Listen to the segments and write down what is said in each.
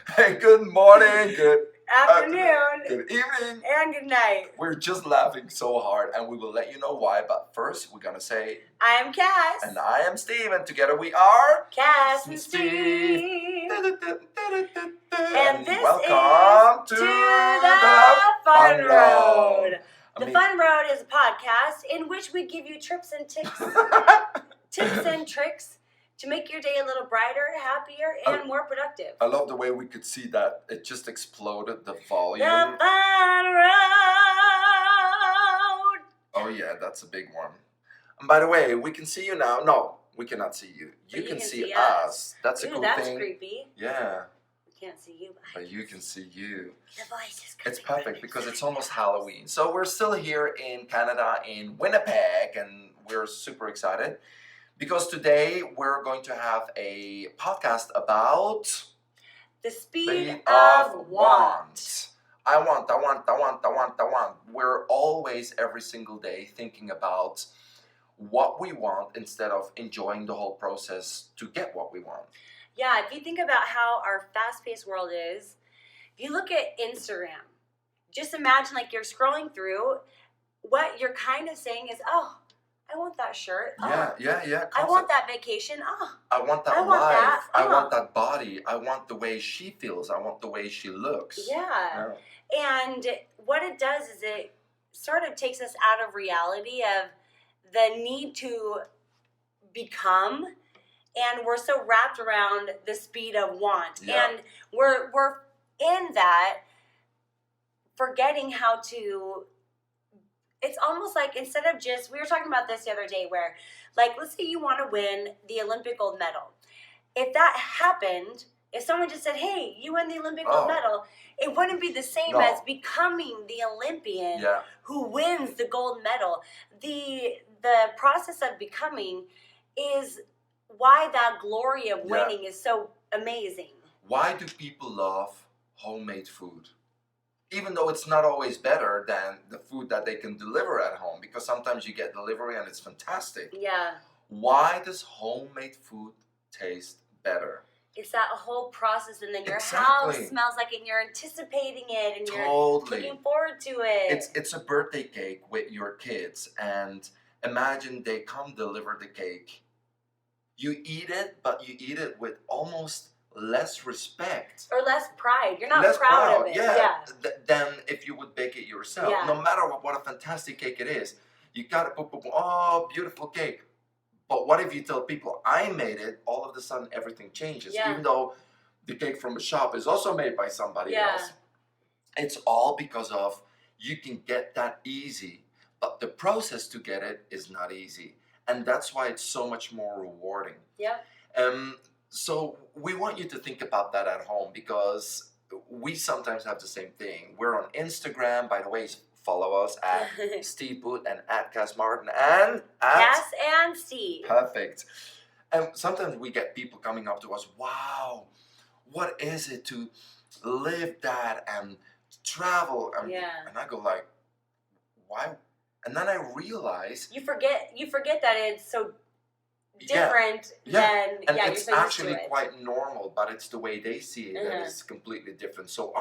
Hey, good morning, good Afternoon, good evening. and good night. We're just laughing so hard, and we will let you know why. But first, we're gonna say, I am Kass. and I am Steve, and together we are Kass and Steve. And this welcome is to the Fun Road. I The mean- Fun Road is a podcast in which we give you tips and tricks to make your day a little brighter, happier, and more productive. I love the way we could see that it just exploded the volume. The Fun Road. Oh yeah, that's a big one. And by the way, we can see you now. No, we cannot see you. You can see us. That's a Ooh, cool that's thing. Creepy. Yeah. We can't see you, But you can see you. The voice is creepy. It's perfect because it's almost Halloween. So we're still here in Canada, in Winnipeg, and we're super excited because today we're going to have a podcast about the speed of want. I want. We're always, every single day, thinking about what we want instead of enjoying the whole process to get what we want. Yeah, if you think about how our fast-paced world is, if you look at Instagram, just imagine like you're scrolling through, what you're kind of saying is, oh, I want that shirt. Oh, Yeah. I want that vacation. Oh, I want that I want life. that. I want that body. I want the way she feels. I want the way she looks. yeah. And what it does is it sort of takes us out of reality of the need to become, and we're so wrapped around the speed of want. Yeah. And we're in that forgetting how to, it's almost like instead of just, we were talking about this the other day where, like, let's say you want to win the Olympic gold medal. If that happened, if someone just said, hey, you won the Olympic gold medal, it wouldn't be the same as becoming the Olympian who wins the gold medal. The process of becoming is why that glory of winning is so amazing. Why do people love homemade food? Even though it's not always better than the food that they can deliver at home, because sometimes you get delivery and it's fantastic. Yeah. Why does homemade food taste better? It's that whole process, and then your house smells like, and you're anticipating it, and you're looking forward to it. It's a birthday cake with your kids, and imagine they come deliver the cake. You eat it, but you eat it with almost less respect. Or less pride. You're not less proud of it. Than if you would bake it yourself. Yeah. No matter what a fantastic cake it is, you got to oh, beautiful cake. But what if you tell people, I made it, all of a sudden everything changes. Yeah. Even though the cake from the shop is also made by somebody else. It's all because of you can get that easy, but the process to get it is not easy. And that's why it's so much more rewarding. Yeah. So we want you to think about that at home, because we sometimes have the same thing. We're on Instagram, by the way. Follow us at Steve Boot and at Kass Martin and at Kass and Steve. Perfect. And sometimes we get people coming up to us, wow, what is it to live that and travel? And I go like, why? And then I realize you forget that it's so different than and you're it's so used actually to it. quite normal, but it's the way they see it that is completely different. So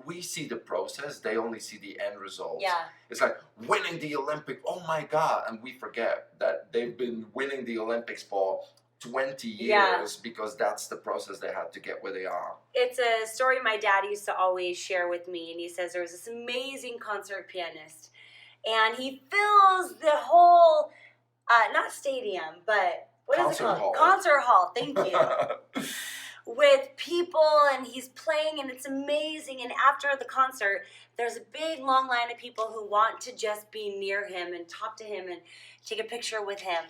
we see the process, they only see the end result. Yeah. It's like winning the Olympic, oh my God, and we forget that they've been winning the Olympics for 20 years because that's the process they had to get where they are. It's a story my dad used to always share with me, and he says there was this amazing concert pianist, and he fills the whole not stadium, but what is it called? Concert hall. Thank you. With people, and he's playing, and it's amazing. And after the concert, there's a big long line of people who want to just be near him and talk to him and take a picture with him.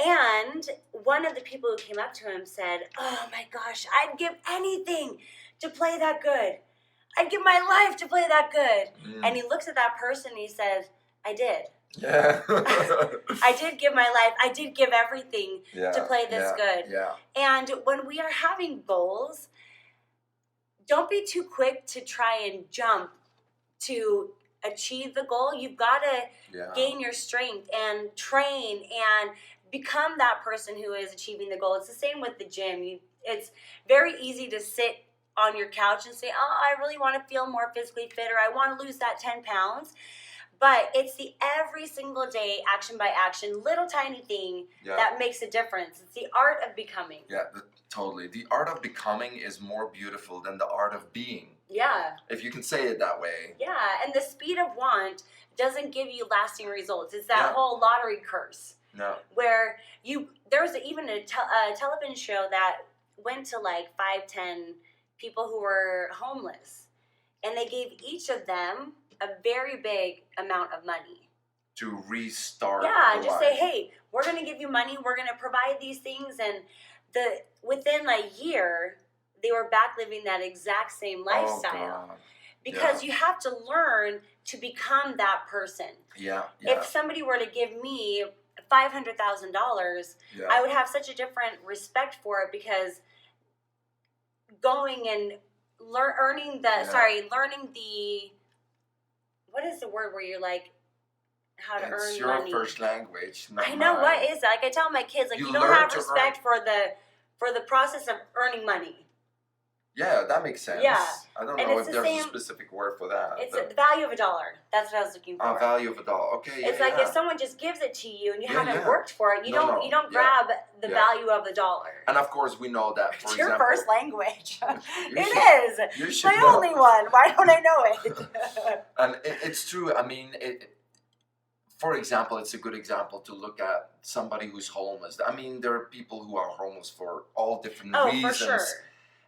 And one of the people who came up to him said, oh my gosh, I'd give anything to play that good. I'd give my life to play that good. And he looks at that person and he says, I did. Yeah. I did give my life. I did give everything to play this good. Yeah. And when we are having goals, don't be too quick to try and jump to achieve the goal. You've got to gain your strength and train and become that person who is achieving the goal. It's the same with the gym. It's very easy to sit on your couch and say, oh, I really want to feel more physically fit, or I want to lose that 10 pounds. But it's the every single day, action by action, little tiny thing that makes a difference. It's the art of becoming. Yeah, totally. The art of becoming is more beautiful than the art of being. Yeah. If you can say it that way. Yeah, and the speed of want doesn't give you lasting results. It's that whole lottery curse. No. Where there was even a television show that went to like 5-10 people who were homeless. And they gave each of them a very big amount of money to restart. Yeah, just life. Say, hey, we're going to give you money. We're going to provide these things, and within a year, they were back living that exact same lifestyle. Because you have to learn to become that person. Yeah. If somebody were to give me $500,000, I would have such a different respect for it, because going and learning the what is the word where you're like how to earn money? It's your first language. I know mine. What is that? Like I tell my kids, like you don't have respect for the process of earning money. Yeah, that makes sense. Yeah. I don't know if there's a specific word for that. It's the value of $1. That's what I was looking for. Oh, value of $1. Okay. It's like if someone just gives it to you and you haven't worked for it, you don't grab the value of $1. And of course, we know that. It's your first language. It is. My only one. Why don't I know it? And it's true. I mean, for example, it's a good example to look at somebody who's homeless. I mean, there are people who are homeless for all different reasons. Oh, for sure.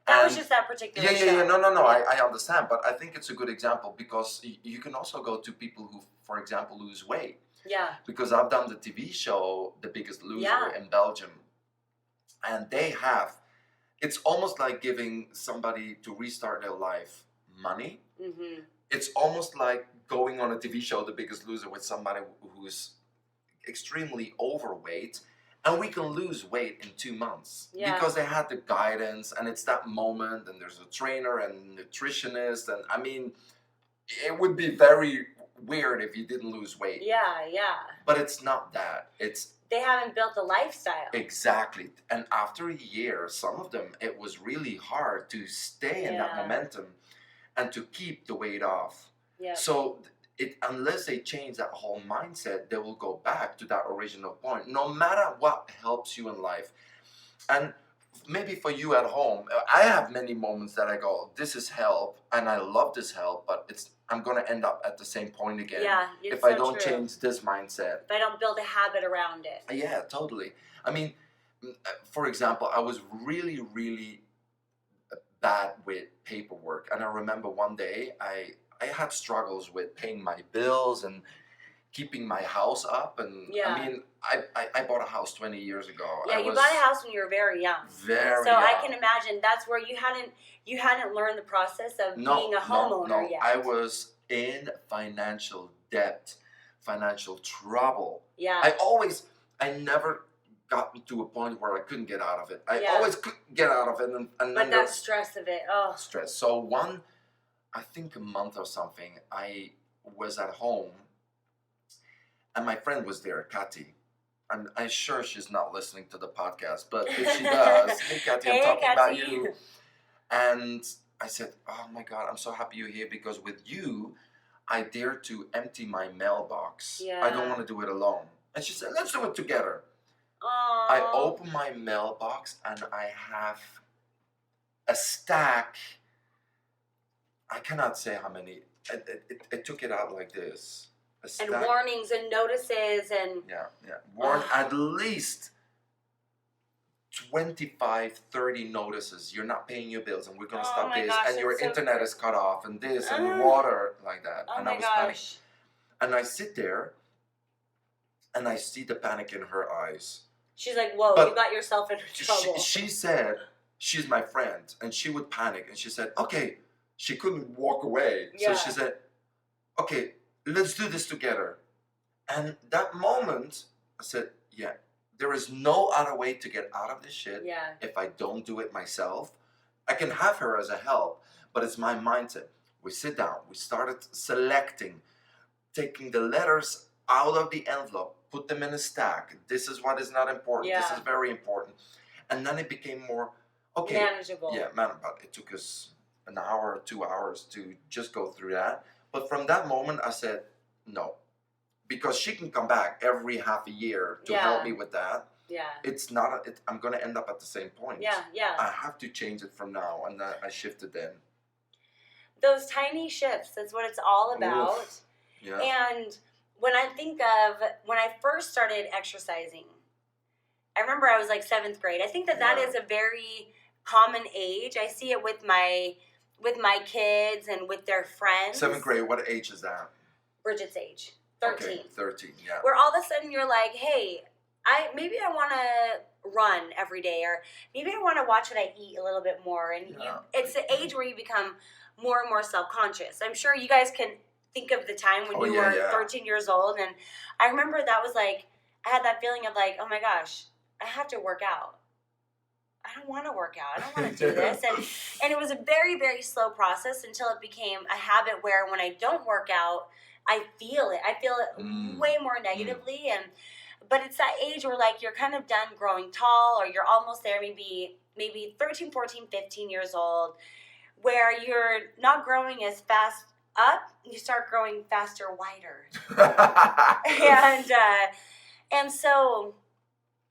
That was just that particular show. Yeah. No. I understand. But I think it's a good example, because you can also go to people who, for example, lose weight. Yeah. Because I've done the TV show, The Biggest Loser, in Belgium. And it's almost like giving somebody to restart their life money. Mm-hmm. It's almost like going on a TV show, The Biggest Loser, with somebody who's extremely overweight. And we can lose weight in 2 months because they had the guidance, and it's that moment, and there's a trainer and nutritionist, and I mean, it would be very weird if you didn't lose weight. Yeah. But it's not that. They haven't built a lifestyle. Exactly. And after a year, some of them, it was really hard to stay in that momentum and to keep the weight off. Yeah. So unless they change that whole mindset, they will go back to that original point, no matter what helps you in life. And maybe for you at home, I have many moments that I go, this is help, and I love this help, but I'm going to end up at the same point again if I don't change this mindset. If I don't build a habit around it. Yeah, totally. I mean, for example, I was really, really bad with paperwork. And I remember one day I had struggles with paying my bills and keeping my house up. And I mean, I bought a house 20 years ago. Yeah, you bought a house when you were very young. Very so young. I can imagine that's where you hadn't learned the process of being a homeowner yet. I was in financial debt, financial trouble. Yeah. I never got to a point where I couldn't get out of it. I always could get out of it. And but that stress of it, stress. So I think a month or something, I was at home, and my friend was there, Kathy. I'm sure she's not listening to the podcast, but if she does, hey Kathy, I'm talking about you. And I said, oh my God, I'm so happy you're here, because with you, I dare to empty my mailbox. Yeah. I don't want to do it alone. And she said, let's do it together. Aww. I open my mailbox and I have a stack. I cannot say how many. I took it out like this. And warnings and notices and... Yeah. At least 25, 30 notices. You're not paying your bills, and we're going to stop this. Gosh, and your internet is cut off, and this, and water, like that. Oh and my I was gosh. And I sit there, and I see the panic in her eyes. She's like, whoa, you got yourself into trouble. She said, she's my friend, and she would panic. And she said, okay. She couldn't walk away. Yeah. So she said, okay, let's do this together. And that moment, I said, yeah, there is no other way to get out of this shit if I don't do it myself. I can have her as a help, but it's my mindset. We sit down. We started selecting, taking the letters out of the envelope, put them in a stack. This is what is not important. Yeah. This is very important. And then it became more, okay. Manageable. Yeah, but it took us an hour, 2 hours to just go through that. But from that moment, I said no, because she can come back every half a year to help me with that. Yeah. It's not. I'm gonna end up at the same point. Yeah, yeah. I have to change it from now, and I shifted then. Those tiny shifts. That's what it's all about. Oof. Yeah. And when I think of when I first started exercising, I remember I was like 7th grade. I think that is a very common age. I see it with my kids and with their friends. 7th grade. What age is that? Bridget's age. 13. Okay, 13. Yeah. Where all of a sudden you're like, hey, maybe I want to run every day, or maybe I want to watch what I eat a little bit more. And it's the age where you become more and more self-conscious. I'm sure you guys can think of the time when you were 13 years old. And I remember that was like, I had that feeling of like, oh my gosh, I have to work out. I don't want to work out. I don't want to do this. And it was a very, very slow process until it became a habit where when I don't work out, I feel it. I feel it way more negatively. But it's that age where like you're kind of done growing tall, or you're almost there, maybe 13, 14, 15 years old, where you're not growing as fast up, you start growing faster, wider. And so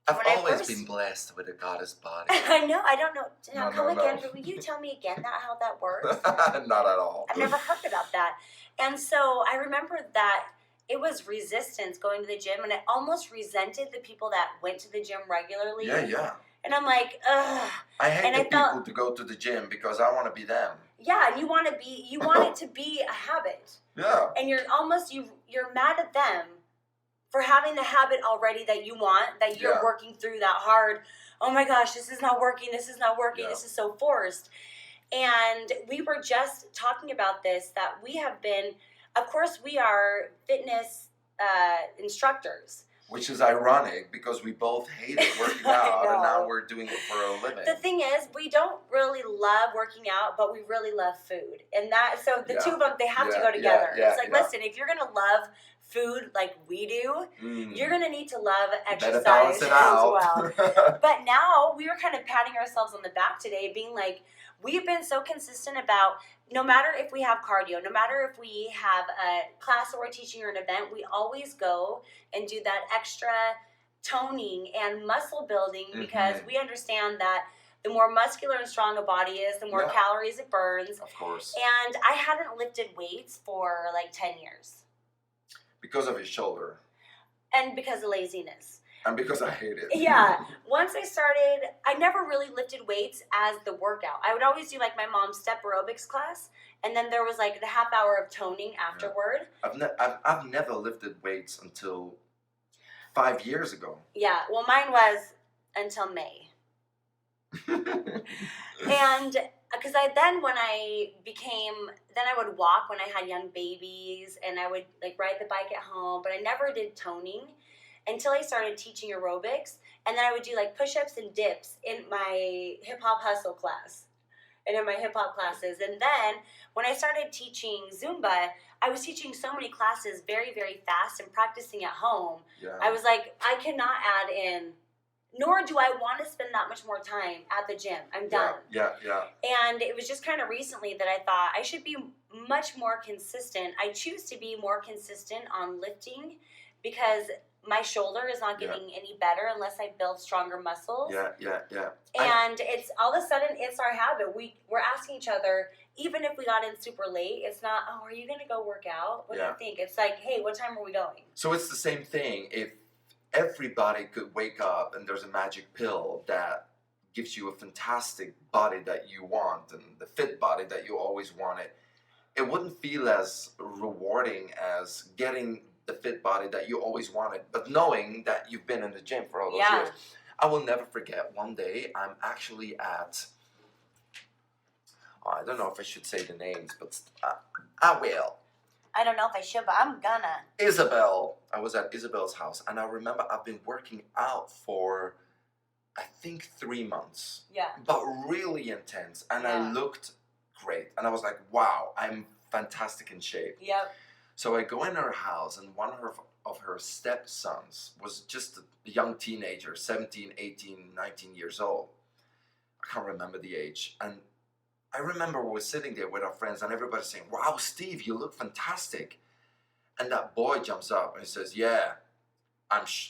I've always been blessed with a goddess body. I know. I don't know. Now, come again. But will you tell me again how that works? Not at all. I've never heard about that. And so I remember that it was resistance going to the gym, and I almost resented the people that went to the gym regularly. Yeah. And I'm like, ugh. I hate the people to go to the gym because I want to be them. Yeah, and you want it to be a habit. Yeah. And you're mad at them for having the habit already that you want, that you're working through that hard. Oh my gosh, this is not working. This is so forced. And we were just talking about this, that we have been, of course, we are fitness instructors. Which is ironic because we both hated working out and now we're doing it for a living. The thing is, we don't really love working out, but we really love food. And so the two of them, they have to go together. It's like, listen, if you're going to love food like we do, you're going to need to love exercise as well. But now we were kind of patting ourselves on the back today, being like, we've been so consistent about no matter if we have cardio, no matter if we have a class that we're teaching or an event, we always go and do that extra toning and muscle building because we understand that the more muscular and strong a body is, the more calories it burns. Of course. And I hadn't lifted weights for like 10 years. Because of his shoulder. And because of laziness. And because I hate it. Yeah. Once I started, I never really lifted weights as the workout. I would always do like my mom's step aerobics class, and then there was like the half hour of toning afterward. I've never lifted weights until 5 years ago. Yeah. Well, mine was until May. And because when I would walk when I had young babies, and I would like ride the bike at home, but I never did toning until I started teaching aerobics. And then I would do like push-ups and dips in my hip-hop hustle class and in my hip-hop classes. And then when I started teaching Zumba, I was teaching so many classes very, very fast and practicing at home. Yeah. I was like, I cannot add in, nor do I want to spend that much more time at the gym. I'm done. Yeah. And it was just kind of recently that I thought I should be much more consistent. I choose to be more consistent on lifting because my shoulder is not getting any better unless I build stronger muscles. Yeah. And it's all of a sudden, it's our habit. We're asking each other, even if we got in super late, it's not, oh, are you going to go work out? What do you think? It's like, hey, what time are we going? So it's the same thing. If everybody could wake up and there's a magic pill that gives you a fantastic body that you want and the fit body that you always wanted, it wouldn't feel as rewarding as getting the fit body that you always wanted, but knowing that you've been in the gym for all those years. I will never forget one day I'm actually at, I don't know if I should say the names, but I will. I don't know if I should, but I'm gonna. Isabel. I was at Isabel's house, and I remember I've been working out for, I think, 3 months. Yeah. But really intense, and I looked great, and I was like, wow, I'm fantastic in shape. Yep. So I go in her house, and one of her stepsons was just a young teenager, 17, 18, 19 years old. I can't remember the age. And I remember we were sitting there with our friends and everybody's saying, wow, Steve, you look fantastic. And that boy jumps up and says, yeah,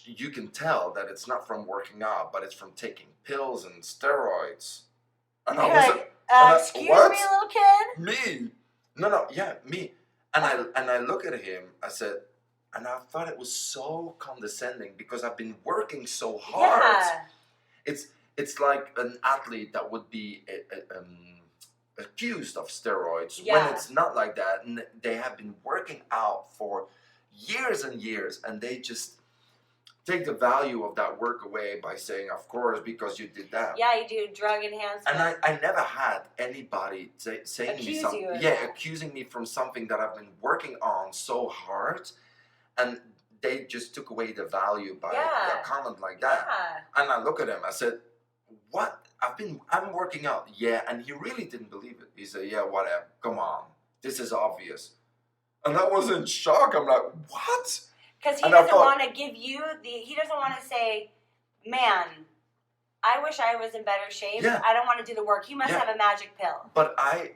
you can tell that it's not from working out, but it's from taking pills and steroids. And you're like, excuse me, little kid? Me? No, yeah, me. And I look at him, I said, and I thought it was so condescending because I've been working so hard. Yeah. It's like an athlete that would be accused of steroids Yeah. when it's not like that. And they have been working out for years and years, and they just take the value of that work away by saying, of course, because you did that. Yeah, you do drug enhancement. And I never had anybody saying Accuse me something. you of Yeah, that. accusing me from something that I've been working on so hard, and they just took away the value by a comment like that. Yeah. And I look at him, I said, what? I'm working out. Yeah, and he really didn't believe it. He said, yeah, whatever, come on, this is obvious. And I was in shock. I'm like, what? Because he doesn't want to give you he doesn't want to say, man, I wish I was in better shape. Yeah. I don't want to do the work. You must have a magic pill. But I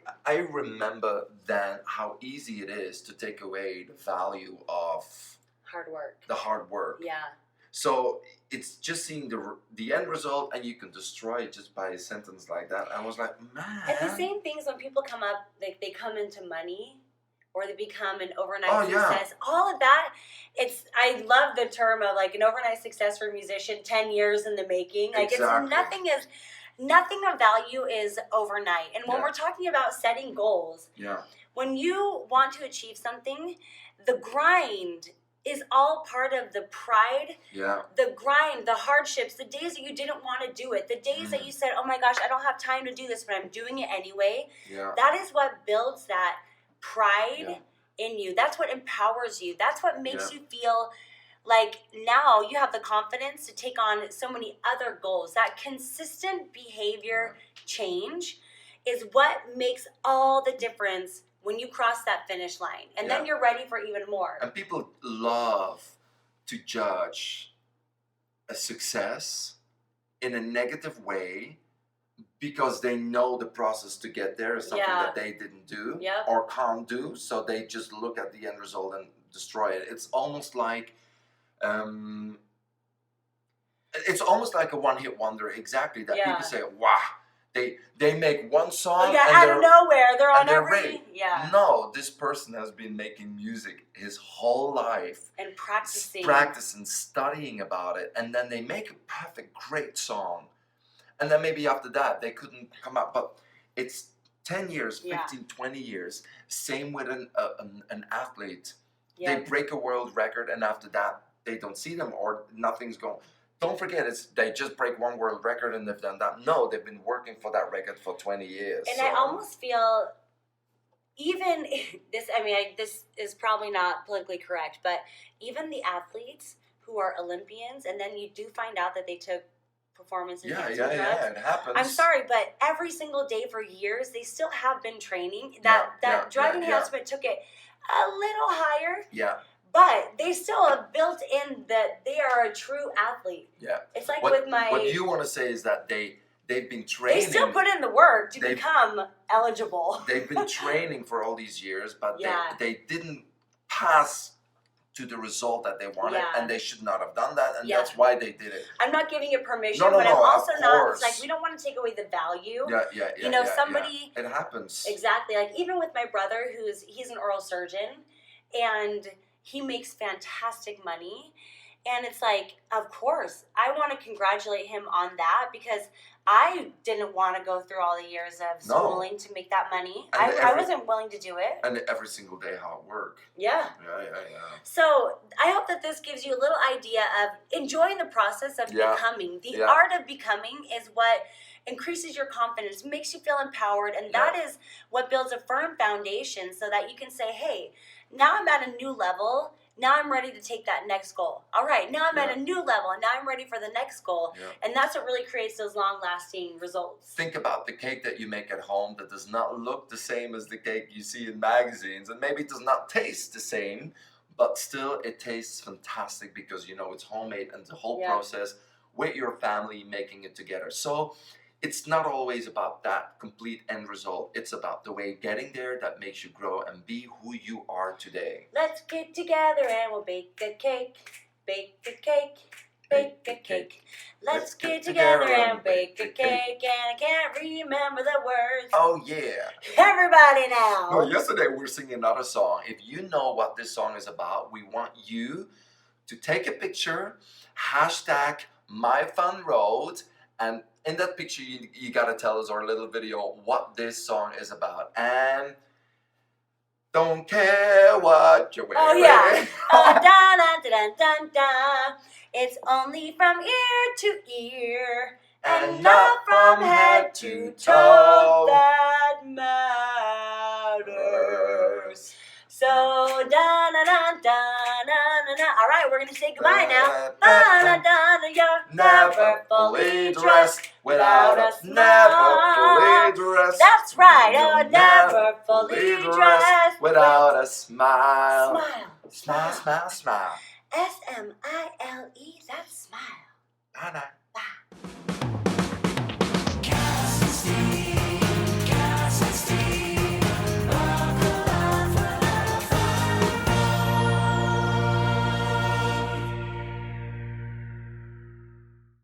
remember then how easy it is to take away the value of hard work. The hard work. Yeah. So it's just seeing the end result, and you can destroy it just by a sentence like that. I was like, man. It's the same things when people come up, like they come into money, or they become an overnight success. All of that, I love the term of like an overnight success for a musician, 10 years in the making. Like exactly. nothing of value is overnight. And when we're talking about setting goals, when you want to achieve something, the grind is all part of the pride, the grind, the hardships, the days that you didn't want to do it, the days that you said, oh my gosh, I don't have time to do this, but I'm doing it anyway. That is what builds that pride in you. That's what empowers you. That's what makes you feel like now you have the confidence to take on so many other goals. That consistent behavior change is what makes all the difference when you cross that finish line. And then you're ready for even more. And people love to judge a success in a negative way because they know the process to get there is something that they didn't do or can't do. So they just look at the end result and destroy it. It's almost like a one-hit wonder. Exactly, that people say, wow. They make one song and out of nowhere they're on every No, this person has been making music his whole life and practicing, studying about it, and then they make a perfect, great song, and then maybe after that they couldn't come up. But it's 10 years, 15, 20 years. Same with an athlete. They break a world record, and after that they don't see them or nothing's going. Don't forget, they just break one world record and they've done that. No, they've been working for that record for 20 years. And I almost feel, even this, this is probably not politically correct, but even the athletes who are Olympians, and then you do find out that they took performance enhancement drugs. Yeah, it happens. I'm sorry, but every single day for years, they still have been training. That drug enhancement took it a little higher. Yeah. But they still have built in that they are a true athlete. Yeah. It's like what you want to say is that they've been training. They still put in the work to become eligible. They've been training for all these years, but they didn't pass to the result that they wanted, and they should not have done that, and that's why they did it. I'm not giving it permission, but I'm also not. It's like we don't want to take away the value. You know, somebody. It happens. Exactly. Like even with my brother, he's an oral surgeon, and he makes fantastic money. And it's like, of course, I want to congratulate him on that because I didn't want to go through all the years of schooling to make that money. I wasn't willing to do it. And every single day hard work. Yeah. So I hope that this gives you a little idea of enjoying the process of becoming. The art of becoming is what increases your confidence, makes you feel empowered, and that is what builds a firm foundation so that you can say, hey, now I'm at a new level. Now I'm ready to take that next goal. All right, now I'm at a new level, and now I'm ready for the next goal. And that's what really creates those long-lasting results. Think about the cake that you make at home that does not look the same as the cake you see in magazines, and maybe it does not taste the same, but still it tastes fantastic because you know it's homemade and the whole process with your family making it together. So it's not always about that complete end result. It's about the way getting there that makes you grow and be who you are today. Let's get together and we'll bake a cake. Bake a cake. Bake a cake. Let's get together and bake a cake. And I can't remember the words. Oh, yeah. Everybody now. No, yesterday we were singing another song. If you know what this song is about, we want you to take a picture, hashtag #MyFunRoad, and in that picture you gotta tell us, our little video, what this song is about. And don't care what you're wearing. Oh yeah. Dun, dun, dun, dun, dun. It's only from ear to ear and not from head to toe that matters. So dun dun dun dun dun dun. All right, we're gonna say goodbye now. Dun dun dun. You're never fully dressed without us. Never fully dressed. That's right. You're never fully dressed without a smile. Smile. Smile, smile, smile. SMILE. That's smile. Bye, bye. Bye.